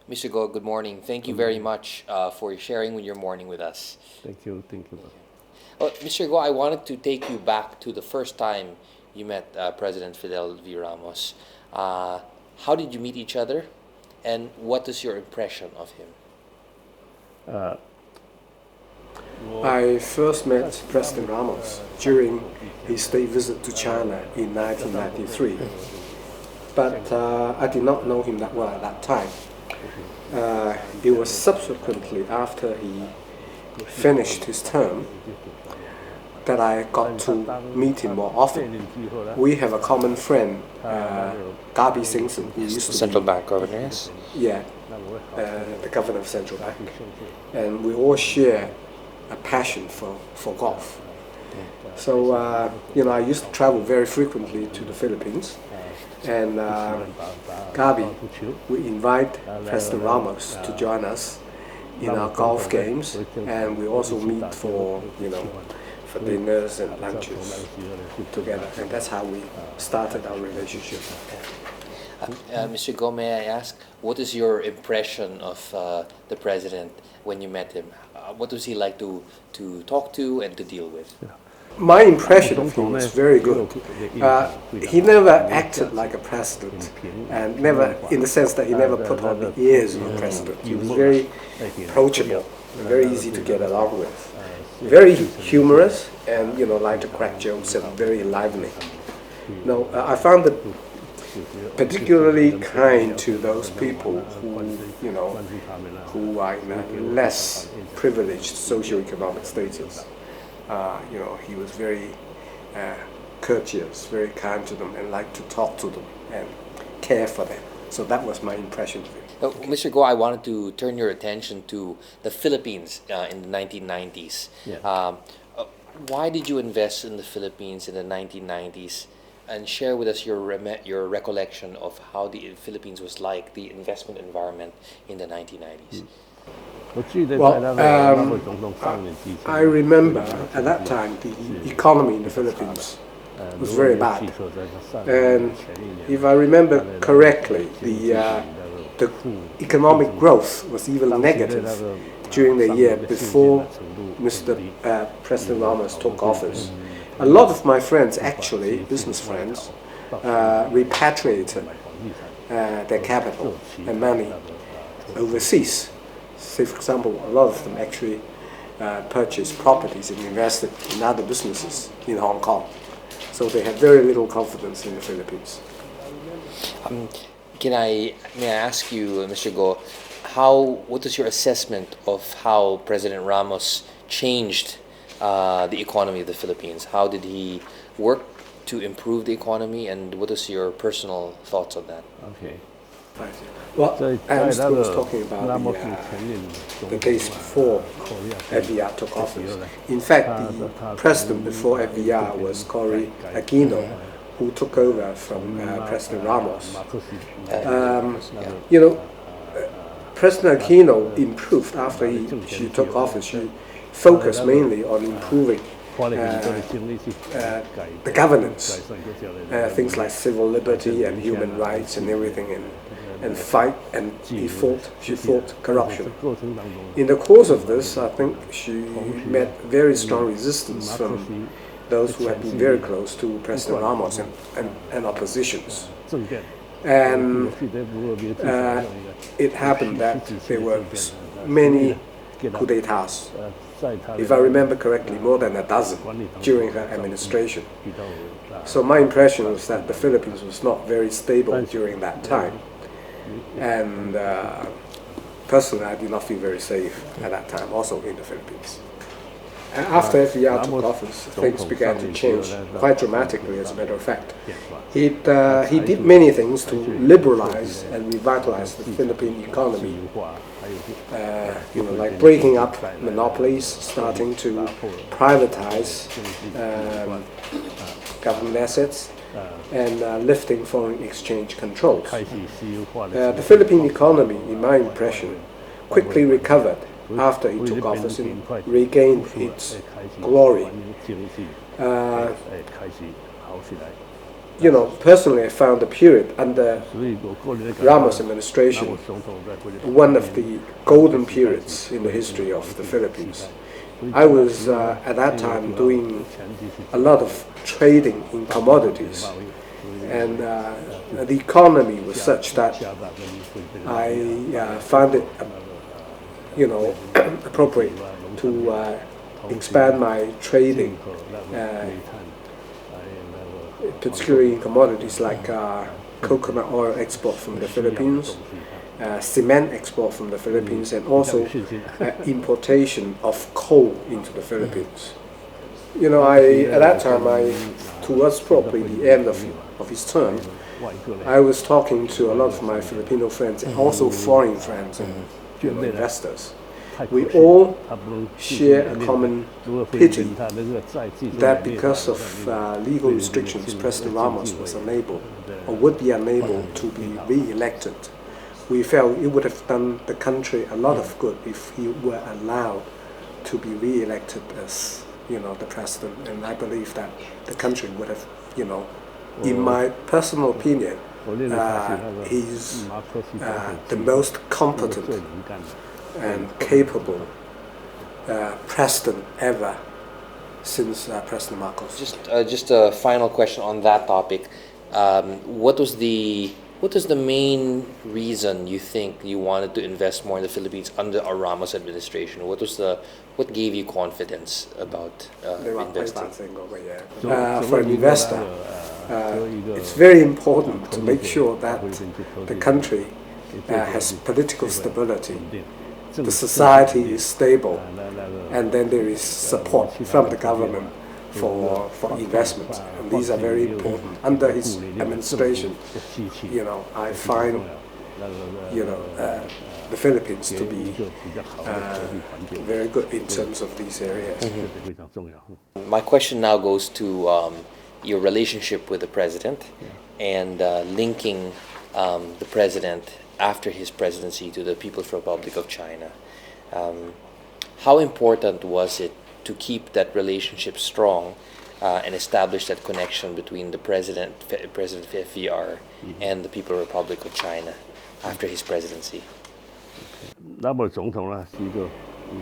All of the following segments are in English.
Mr. Go, good morning. Thank you very much for sharing your morning with us. Thank you, thank you. Mr. Go, I wanted to take you back to the first time you met President Fidel V. Ramos. How did you meet each other, and what is your impression of him? I first met President Ramos during his state visit to China in 1993, but I did not know him that well at that time. It was subsequently after he finished his term that I got to meet him more often. We have a common friend, Jibsen, who used to Central be, Bank Governor, yes? yeah, the governor of Central Bank, and we all share a passion for golf. So I used to travel very frequently to the Philippines, and Gabi would invite President Ramos to join us in our golf games, and we also meet for dinners and lunches together, and that's how we started our relationship. Mr. Go, may I ask, what is your impression of the president when you met him? What was he like to talk to and to deal with? My impression of him was very good. He never acted like a president, and never, in the sense that he never put on the airs of a president. He was very approachable, and very easy to get along with. Very humorous, and like to crack jokes, and very lively. No, I found it particularly kind to those people who are in a less privileged socioeconomic status. He was very courteous, very kind to them, and liked to talk to them and care for them. So that was my impression of him. Mr. Go, I wanted to turn your attention to the Philippines in the 1990s. Yeah. Why did you invest in the Philippines in the 1990s? And share with us your recollection of how the Philippines was like, the investment environment in the 1990s. I remember at that time the economy in the Philippines was very bad, and if I remember correctly, the economic growth was even negative during the year before Mr. President Ramos took office. A lot of my friends, actually business friends, repatriated their capital and money overseas. Say, for example, a lot of them actually purchased properties and invested in other businesses in Hong Kong. So they have very little confidence in the Philippines. May I ask you, Mr. Go, what is your assessment of how President Ramos changed the economy of the Philippines? How did he work to improve the economy, and what is your personal thoughts on that? Okay. Well, Ernst was talking about the days before FVR took office. In fact, the president before FVR was Cory Aquino, who took over from President Ramos. President Aquino improved after she took office. She focused mainly on improving the governance, things like civil liberty and human rights and everything, and she fought corruption. In the course of this, I think she met very strong resistance from those who had been very close to President Ramos and oppositions. And it happened that there were many coup d'etats. If I remember correctly, more than a dozen during her administration. So my impression was that the Philippines was not very stable during that time. And personally, I did not feel very safe at that time, also in the Philippines. After FVR took office, things began to change quite dramatically, as a matter of fact. He did many things to liberalize and revitalize the Philippine economy, like breaking up monopolies, starting to privatize government assets, and lifting foreign exchange controls. The Philippine economy, in my impression, quickly recovered after he took office and regained its glory. personally, I found the period under Ramos administration one of the golden periods in the history of the Philippines. I was at that time doing a lot of trading in commodities, and the economy was such that I found it, appropriate to expand my trading, particularly in commodities like coconut oil export from the Philippines, cement export from the Philippines, and also importation of coal into the Philippines. At that time, towards probably the end of his term, I was talking to a lot of my Filipino friends and also foreign friends and investors. We all share a common pity that because of legal restrictions, President Ramos was unable or would be unable to be re-elected. We felt it would have done the country a lot of good if he were allowed to be re-elected as the president, and I believe that the country would have, in my personal opinion, he's the most competent and capable president ever since President Marcos. Just a final question on that topic. What was the main reason you think you wanted to invest more in the Philippines under a Ramos administration? What gave you confidence about investing? For an investor, it's very important to make sure that the country has political stability, the society is stable, and then there is support from the government for investment. And these are very important. Under his administration, I find the Philippines to be very good in terms of these areas. My question now goes to your relationship with the president and linking the president after his presidency to the People's Republic of China. How important was it to keep that relationship strong and establish that connection between the President FVR and the People's Republic of China after his presidency?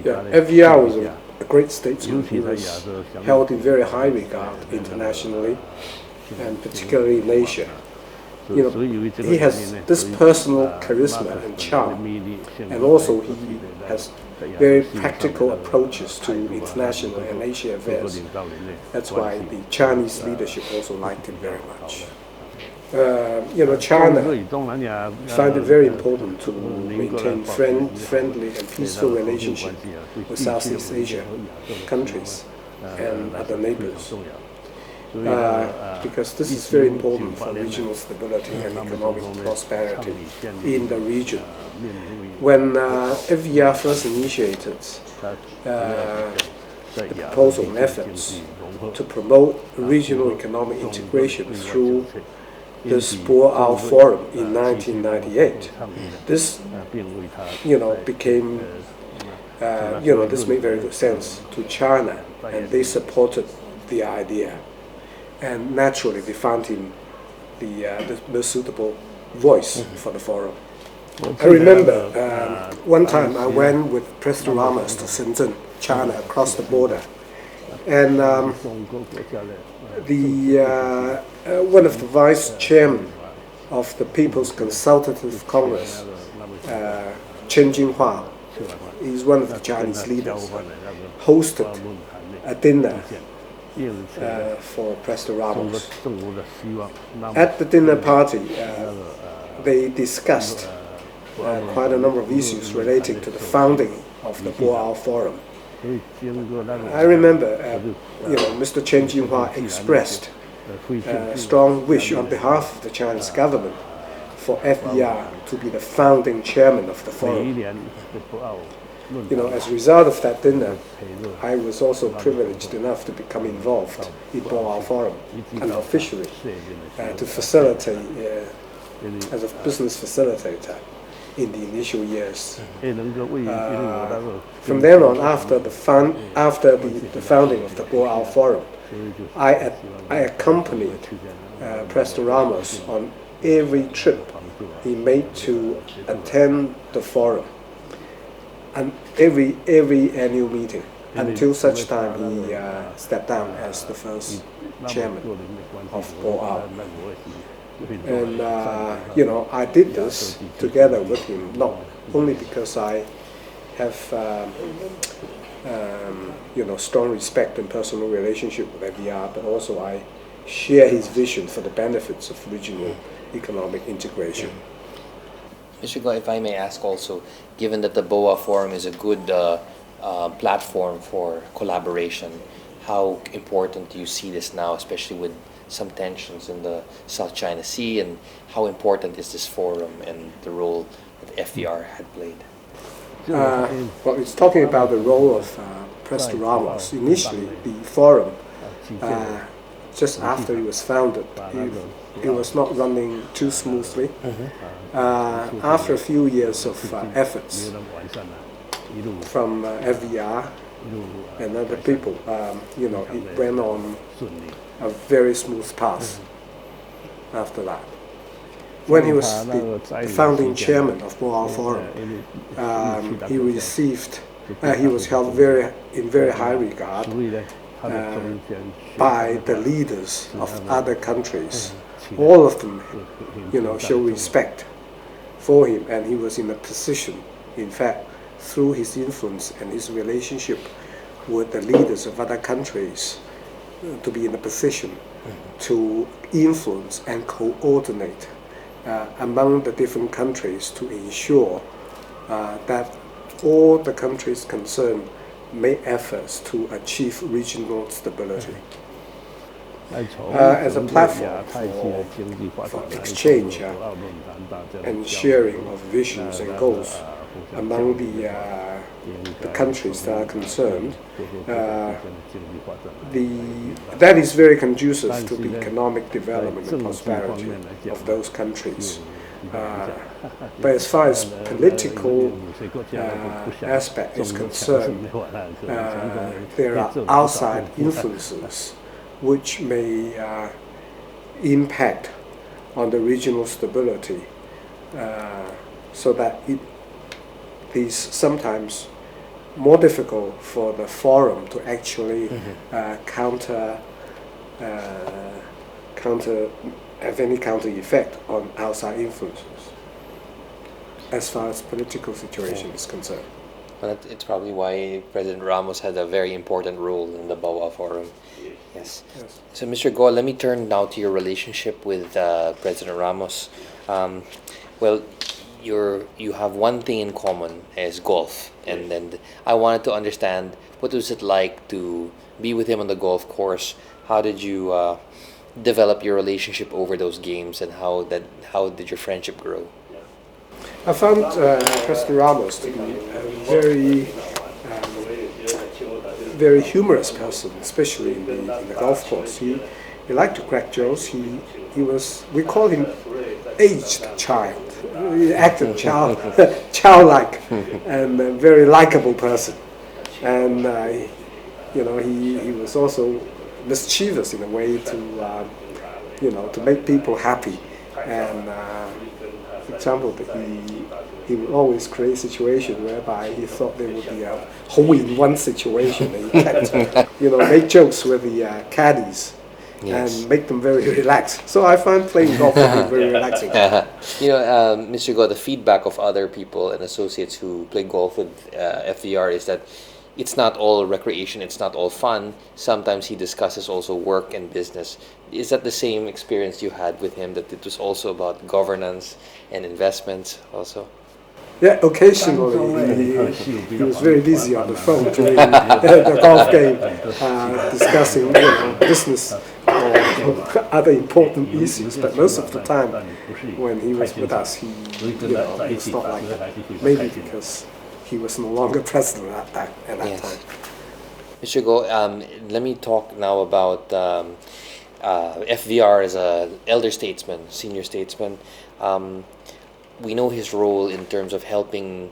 FVR was a great statesman. He was held in very high regard internationally, and particularly in Asia. He has this personal charisma and charm, and also he has very practical approaches to international and Asian affairs. That's why the Chinese leadership also liked him very much. China find it very important to maintain friendly and peaceful relationship with Southeast Asia countries and other neighbors. Because this is very important for regional stability and economic prosperity in the region. When FVR first initiated the proposal and efforts to promote regional economic integration through this Boao Forum in 1998, this became this made very good sense to China, and they supported the idea. And naturally, they found him the most suitable voice for the forum. I remember one time I went with President Ramos to Shenzhen, China, across the border, and one of the vice chairmen of the People's Consultative Congress, Chen Jinhua, is one of the Chinese leaders, hosted a dinner for President Ramos. At the dinner party, they discussed quite a number of issues relating to the founding of the Boao Forum. I remember, Mr. Chen Jinhua expressed a strong wish on behalf of the Chinese government for FVR to be the founding chairman of the forum. As a result of that dinner, I was also privileged enough to become involved in Boao Forum unofficially to facilitate as a business facilitator. in the initial years. From then on, after the founding of the WAI Forum, I accompanied President Ramos on every trip he made to attend the forum, and every annual meeting, until such time he stepped down as the first chairman of WAI. And I did this together with him, not only because I have strong respect and personal relationship with FVR, but also I share his vision for the benefits of regional economic integration. Mr. Goh, if I may ask also, given that the WAI Forum is a good platform for collaboration, how important do you see this now, especially with some tensions in the South China Sea, and how important is this forum and the role that FVR had played? Well, it's talking about the role of President Ramos. Initially, the forum, just after it was founded, it was not running too smoothly. After a few years of efforts from FVR and other people, it went on a very smooth path after that. When he was the founding chairman of WAI Forum, he was held in very high regard by the leaders of other countries. All of them, show respect for him, and he was in a position, in fact, through his influence and his relationship with the leaders of other countries, to be in a position to influence and coordinate among the different countries to ensure that all the countries concerned make efforts to achieve regional stability. As a platform for exchange and sharing of visions and goals among the countries that are concerned, that is very conducive to the economic development and prosperity of those countries. But as far as political aspect is concerned, there are outside influences which may impact on the regional stability, so that it is sometimes more difficult for the forum to actually have any counter effect on outside influences as far as political situation is concerned. Well, it's probably why President Ramos had a very important role in the WAI Forum. Yes. So, Mr. Goh, let me turn now to your relationship with President Ramos. Well, you have one thing in common as golf, and then I wanted to understand, what was it like to be with him on the golf course? How did you develop your relationship over those games, and how did your friendship grow? I found President Ramos to be a very humorous person, especially in the golf course. He liked to crack jokes. We call him aged child. He acted childlike, and a very likable person. And he was also mischievous in a way to make people happy. And for example, he would always create a situation whereby he thought there would be a hole-in-one situation. And he kept, make jokes with the caddies. Yes. And make them very relaxed. So I find playing golf to be very relaxing. Mr. Goh, the feedback of other people and associates who play golf with FVR is that it's not all recreation, it's not all fun. Sometimes he discusses also work and business. Is that the same experience you had with him, that it was also about governance and investments also? Yeah, occasionally he was very busy on the phone during the golf game, discussing business or other important issues. But most of the time, when he was with us, he was not like that. Maybe because he was no longer president at that time. Mr. Goh, let me talk now about FVR as an elder statesman, senior statesman. we know his role in terms of helping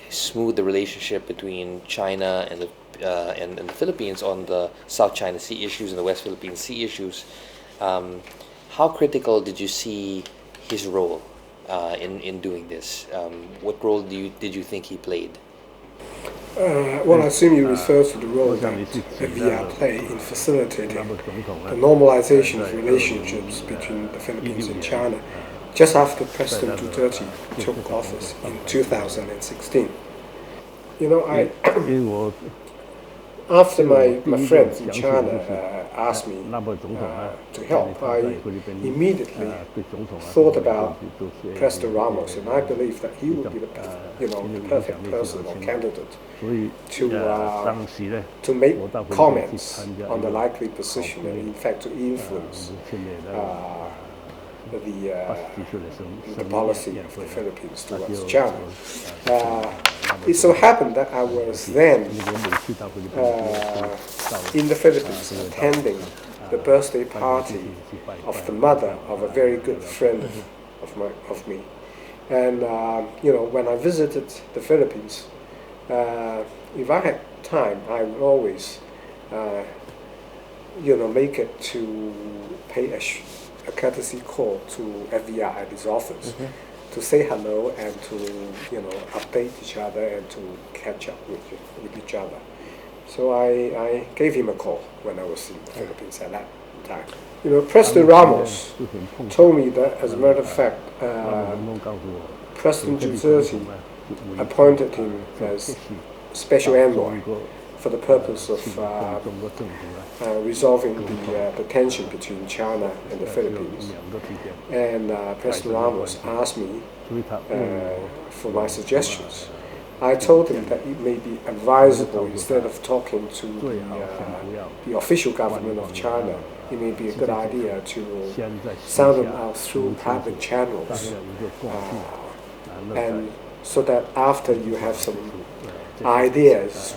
smooth the relationship between China and and the Philippines on the South China Sea issues and the West Philippine Sea issues. How critical did you see his role in doing this? What role did you think he played? Well, I assume you refer to the role that FVR played in facilitating the normalization of relationships between the Philippines and China just after President Duterte took office in 2016. You know, after my friends in China asked me to help, I immediately thought about President Ramos, and I believe that he would be the perfect person or candidate to make comments on the likely position and in fact to influence the policy of the Philippines towards China. It so happened that I was then in the Philippines attending the birthday party of the mother of a very good friend of me. And when I visited the Philippines, if I had time, I would always make it to pay a courtesy call to FVR at his office to say hello and to update each other and to catch up with each other. So I gave him a call when I was in the Philippines at that time. President Ramos told me that, as a matter of fact, President Duterte appointed him as special envoy for the purpose of resolving the tension between China and the Philippines. And President Ramos asked me for my suggestions. I told him that it may be advisable, instead of talking to the official government of China, it may be a good idea to sound them out through private channels, and so that after you have some ideas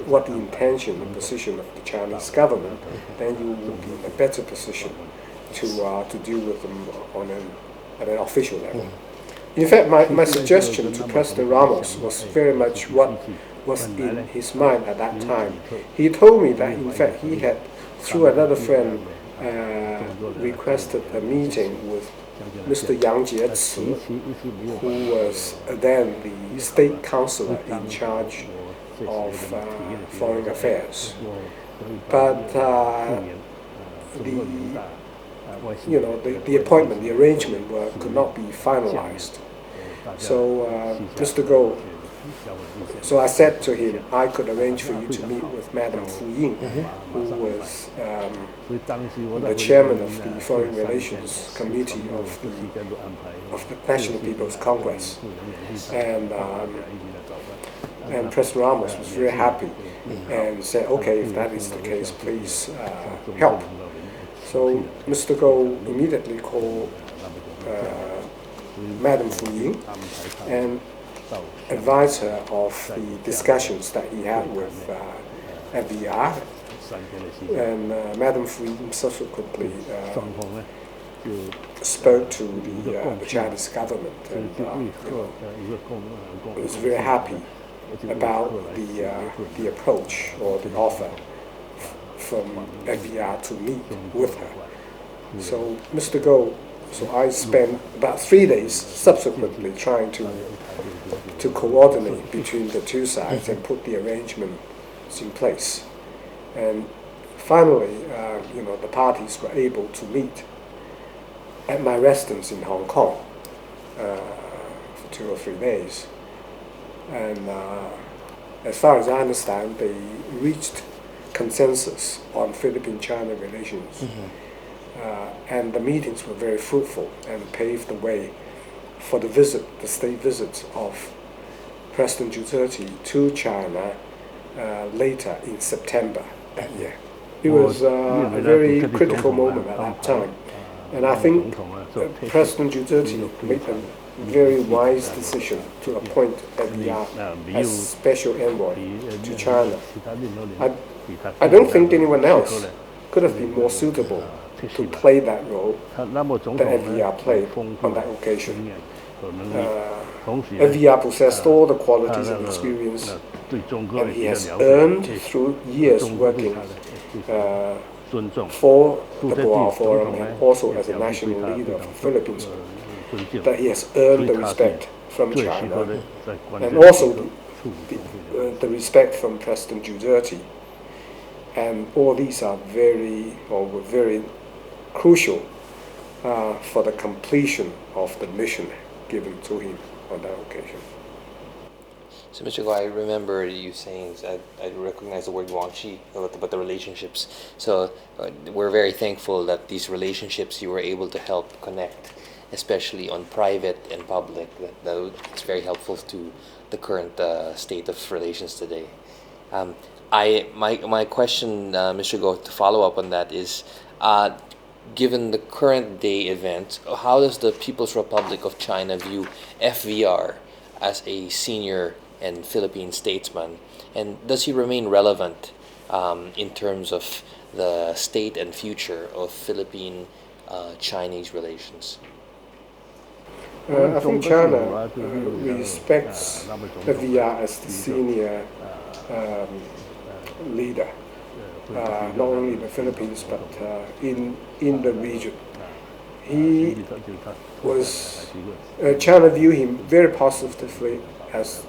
what the intention and position of the Chinese government, then you will be in a better position to deal with them at an official level. In fact, my suggestion to President Ramos was very much what was in his mind at that time. He told me that, in fact, he had, through another friend, requested a meeting with Mr. Jibsen, who was then the state counselor in charge of foreign affairs. But the appointment, the arrangement could not be finalized. So Mr. Goh, so I said to him, I could arrange for you to meet with Madam Fu Ying, who was the chairman of the Foreign Relations Committee of the National People's Congress. And President Ramos was very happy and said, okay, if that is the case, please help. So Mr. Goh immediately called Madam Fu Ying and advised her of the discussions that he had with FVR. And Madam Fu Ying subsequently spoke to the Chinese government and was very happy about the approach or the offer from FVR to meet with her. So Mr. Goh, so I spent about 3 days subsequently trying to coordinate between the two sides and put the arrangements in place. And finally, the parties were able to meet at my residence in Hong Kong for 2 or 3 days. And as far as I understand, they reached consensus on Philippine-China relations. And the meetings were very fruitful and paved the way for the state visit of President Duterte to China later in September that year. It was a very critical moment at that time. And I think President Duterte made a very wise decision to appoint FVR as special envoy to China. I don't think anyone else could have been more suitable to play that role that FVR played on that occasion. FVR possessed all the qualities and experience, and he has earned through years working for the WAI Forum and also as a national leader of the Philippines, that he has earned the respect from China and also the respect from President Duterte. And all these are were very crucial for the completion of the mission given to him on that occasion. So, Mr. Go, I remember you saying, I recognize the word guangxi about the relationships. So, we're very thankful that these relationships you were able to help connect, especially on private and public. It's very helpful to the current state of relations today. My question, Mr. Go, to follow up on that is, given the current day event, how does the People's Republic of China view FVR as a senior and Philippine statesman, and does he remain relevant in terms of the state and future of Philippine-Chinese relations? I think China respects FVR as the senior leader, not only in the Philippines but in the region. China viewed him very positively as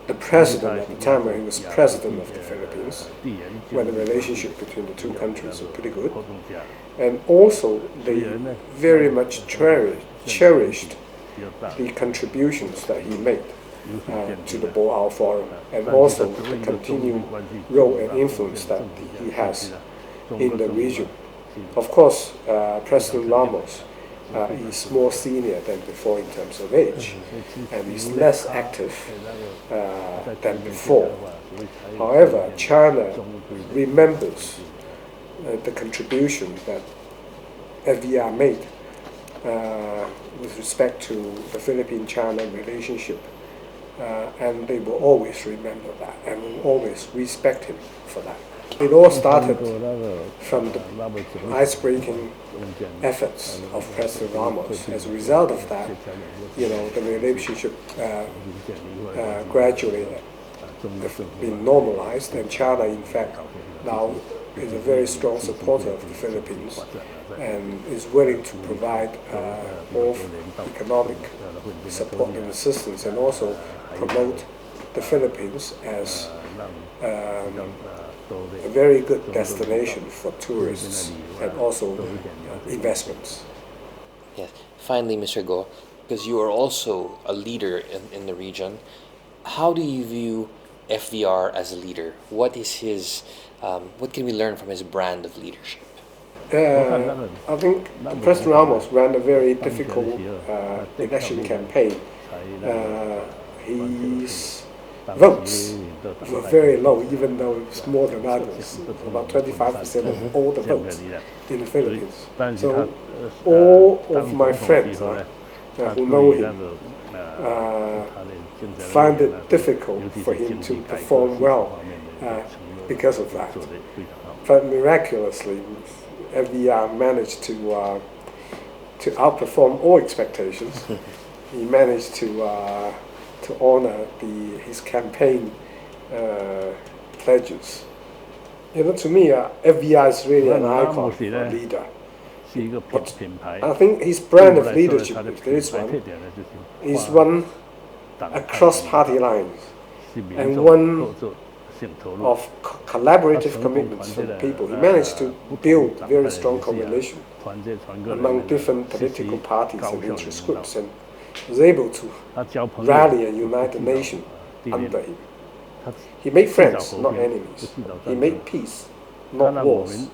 the president at the time when he was president of the Philippines, when the relationship between the two countries was pretty good. And also they very much cherished the contributions that he made to the WAI Forum, and also the continued role and influence that he has in the region. Of course, President Ramos is more senior than before in terms of age, and he's less active than before. However, China remembers the contribution that FVR made with respect to the Philippine-China relationship, and they will always remember that and will always respect him for that. It all started from the ice-breaking efforts of President Ramos. As a result of that, the relationship gradually been normalized, and China, in fact, now is a very strong supporter of the Philippines and is willing to provide both economic support and assistance, and also promote the Philippines as a very good destination for tourists and also investments. Yes. Finally, Mr. Go, because you are also a leader in the region, how do you view FVR as a leader? What is his? What can we learn from his brand of leadership? I think President Ramos ran a very difficult election campaign. His votes were very low, even though it was more than others, about 25% of all the votes in the Philippines. So all of my friends who know him find it difficult for him to perform well because of that. But miraculously, FVR managed to outperform all expectations. He managed to honor his campaign pledges. To me, FVR is really an icon, a leader. But I think his brand of leadership, if there is one across party lines, and one of collaborative commitments from people. He managed to build very strong coalition among different political parties and interest groups, and was able to rally and unite the nation under him. He made friends, not enemies. He made peace, not wars.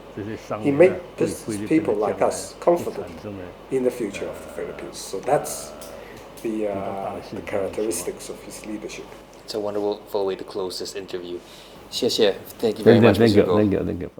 He made people like us confident in the future of the Philippines. So that's the characteristics of his leadership. It's a wonderful way to close this interview. Thank you very much, Mr. Go. Thank you.